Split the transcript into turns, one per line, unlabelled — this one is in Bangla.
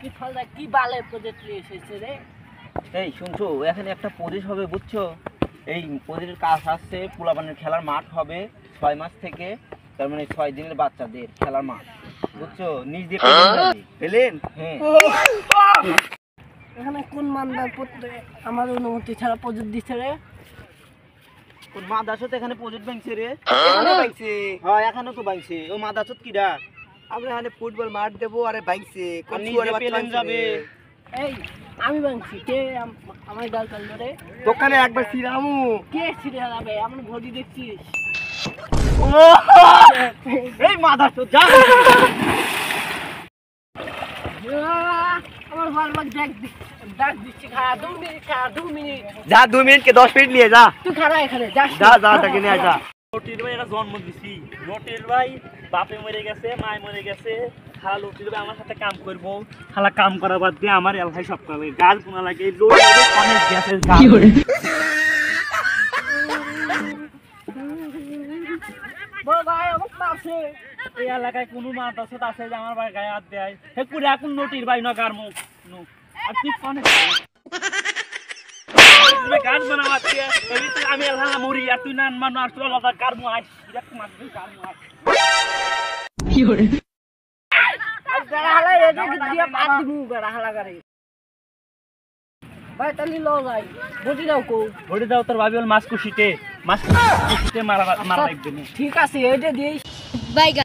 কি ফলটা কি বালে প্রজেক্ট নিয়ে এসেছে রে?
এই শুনছো, এখানে একটা প্রজেক্ট হবে বুঝছো? এই প্রজেক্টের কাজ আসছে, পোলাপানের খেলার মাঠ হবে 6 মাস থেকে, তার মানে 6 দিনের বাচ্চাদের খেলার মাঠ, বুঝছো? নিজ দিয়ে পেলেন। হ্যাঁ,
এখানে কোন মানদার পড়তে আমার অনুমতি ছাড়া প্রজেক্ট দিচ্ছে রে?
কোন মাদাসত এখানে প্রজেক্ট ভাঙছে রে?
এখানে ভাঙছে।
হ্যাঁ, এখানে তো ভাঙছে। ও মাদাসত কিডা?
আমরা এখানে ফুটবল মাঠ দেবো, আরে ভাঙছে। কোন
নিজে
সুয়ারে বাচ্চা
পেলেন
ভাঙছে
যাবে।
রে?
এই আমি ভাঙছি, কে আমার গাল কাল রে?
দোকানে একবার ছিলামু।
কে ছিঁড়ে হারাবে? আমার ঘড়ি দেখছিস?
এই মাদাসত যা।
আমার বারবার ডাক দিচ্ছি, খা 2 মিনিট, খা 2 মিনিট।
যা 2 মিনিট কে 10 মিনিট নিয়ে যা।
তুই খারা এখানে যাস।
যা যা তাকে নিয়ে যা।
নটির ভাই এটা জন্ম দিছি। নটির ভাই বাপে মরে গেছে, মায় মরে গেছে। খালা লটির ভাই আমার সাথে কাম করবো। খালা কাম করা বাদ দিয়ে আমার এলাকায় সব কামে গাছ পোনা লাগে, লটির অনেক গ্যাসের গাছ।
বড় ভাই আমার পাশে।
এই এলাকায় কোনো মাছ আছে যে আমার ভাই গায়ে হাত দেয়। হে কুড়ে এখন নটির ভাই না গার মুখ নু। আর তুই কনে গান বানাবাচ্ছে, আমি এলাকা মরি আর তুই না মানো আর তুই আলাদা গার মুখ আইস। এটা মাছ গার মুখ আইস।
গাড়া হালা এদিকে দিয়ে বাদ দিমু গাড়া হালা গাড়ি। ভাই তালি লো যাই। বটি দাও কো।
ভরে দাও তোর ভাবি মাছ কুশিতে মারা লাগবে না।
ঠিক আছে, এটা দিই।
বাইগা